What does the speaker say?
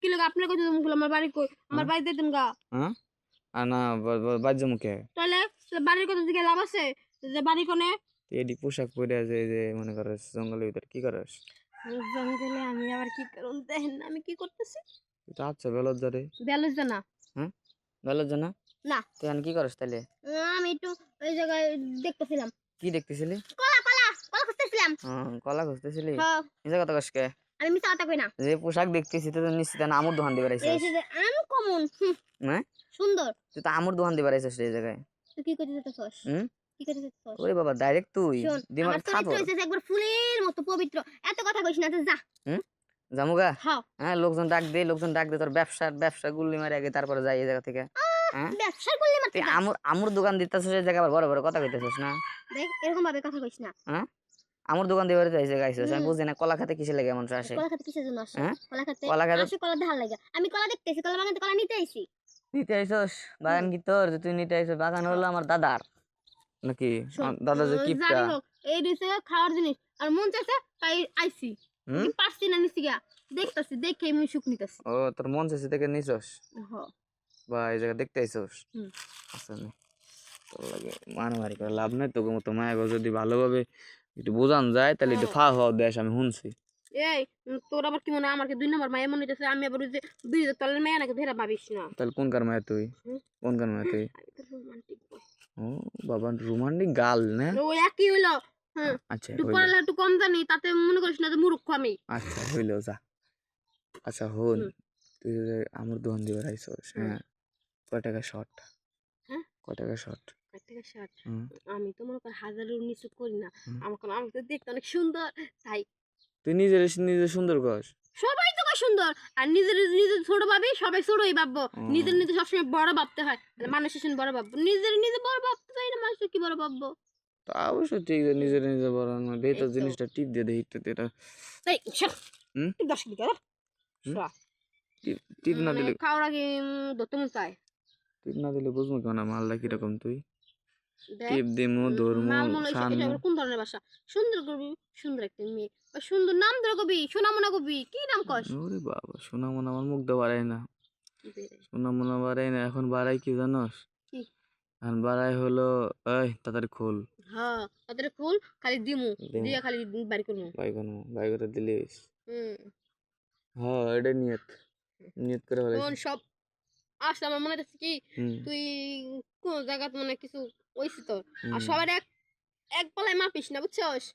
কি লাগে আপনার কথা তুমি আমার বাড়ি কই আমার বাড়ি দিতেন গা হ্যাঁ আর না বাজ্য মুখে তাহলে বাড়ির কথা দিকে লাভ আছে যে বাড়ি কোনে এডি পোশাক পরে যে মনে করস জঙ্গলের ভিতর কি করস জঙ্গলে আমি আবার কি করুন দেখেন আমি কি করতেছি তো আচ্ছা বেলজ্জা রে বেলুজা না হ্যাঁ বেলজ্জা না না তুই কি করস তাহলে আমি একটু ওই জায়গায় দেখতেছিলাম কি দেখতেছিলি কলা কলা কলা খুঁজতেছিলাম কলা খুঁজতেছিলি হ্যাঁ নিজে কথা কস কে আমি মিছা কথা কই না যে পোশাক দেখতেছি তো নিশ্চিত না আমুর দোকান দিবার আইছিস এই যে আম কমন হ্যাঁ সুন্দর তুই তো আমুর দোকান দিবার আইছিস এই জায়গায় তুই কি করতে যেতেছস কি করতে যেতেছস ওরে বাবা ডাইরেক্ট তুই শোন দিমাগ আমার চরিত্র থাপড় হইছে একবার ফুলের মতো পবিত্র এত কথা কইস না যা জামুগা হ্যাঁ হ্যাঁ লোকজন ডাক দে তোর ব্যবসা গুল্লি মারি আগে তারপরে যাই এই জায়গা থেকে হ্যাঁ ব্যবসা করলে মাত্র তুই আমুর দোকান দিতেছিস এই জায়গা আবার বড় বড় কথা কইতেছিস না দেখ এরকম ভাবে কথা কইস না হ্যাঁ আমুর দোকান দিবার এই জায়গায় আইছিস আমি বুঝি না কলা খেতে কিসে লাগে মানুষ আসে কলা খেতে কিসের জন্য আসে হ্যাঁ কলা খেতে কলা খেতে আসে কলা ধার লাগে আমি কলা দেখতেছি কলা বাগানে কলা নিতে আইছি নিতে আইছস বাগান কি তোর যে তুই নিতে আইছস বাগান হলো আমার দাদার নাকি দাদা যে কিপটা যাই হোক এই দিছে খাওয়ার জিনিস আর মন চাইছে তাই আইছি কি পারছি না নিছি গা দেখতাছি দেখে আমি সুখ নিতেছি ও তোর মন চাইছে দেখে নিছস হ্যাঁ বা এই জায়গা দেখতে আইছস আচ্ছা নে তোর লাগে মারামারি করে লাভ নাই তোকে মতো মায়া যদি ভালোভাবে একটু বোঝান যায় তাহলে একটু ফাওয়া দেশ আমি শুনছি এই তোর আবার কি মনে হয় আমার কি 2 নম্বর মায়া মনে হইতেছে আমি আবার ওই যে 2000 তলের মায়া নাকি ধরে ভাবিস না তাহলে কোন কার মায়া তুই কোন কার মায়া তুই রোমান্টিক ও বাবা রোমান্টিক গাল না ও একই হইলো আচ্ছা একটু পড়ালে একটু কম জানি তাতে মনে করিস না যে মূর্খ আমি আচ্ছা হইলো যা আচ্ছা হন তুই যে আমার দোকান দিবার আইছস হ্যাঁ কয় টাকা শর্ট হ্যাঁ কয় টাকা শর্ট আমি তো মনে কর হাজারের নিচু করি না আমি তো দেখতে অনেক সুন্দর তাই তুই নিজে সুন্দর কস সবাই তো সুন্দর আর নিজের ছোট ভাবি সবাই ছোটই ভাববো নিজের সবসময় বড় ভাবতে হয় মানুষের সঙ্গে বড় ভাববো নিজে বড় ভাবতে পারি না মানুষের কি বড় ভাববো তা অবশ্য ঠিক নিজে বড় না তো জিনিসটা টিপ দিয়ে দেই একটু এটা এই দশ লিটার টিপ না দিলে খাওয়ার আগে ধরতে মন চায় টিপ না দিলে বুঝবো কেন মালটা কিরকম তুই টিপ দিমু ধরমু কোন ধরনের বাসা সুন্দর করবি সুন্দর একটা মেয়ে সুন্দর নাম ধরে কবি সোনামোনা কবি কি নাম কস ওরে বাবা সোনামোনা আমার মুখ দিয়ে বাড়াই না সোনামোনা বাড়াই না এখন বাড়াই কি জানোস এখন বাড়াই হলো এই তাড়াতাড়ি খোল হ্যাঁ তাড়াতাড়ি খোল খালি দিমু দিয়া খালি বাড়ি করমু বাই করে দিলিস হ্যাঁ এটা নিয়ত করে হলো সব আসলে আমার মনে হচ্ছে কি তুই কোন জায়গা মানে কিছু ওইছি তোর আর সবার এক পালায় মাপিস না বুঝছস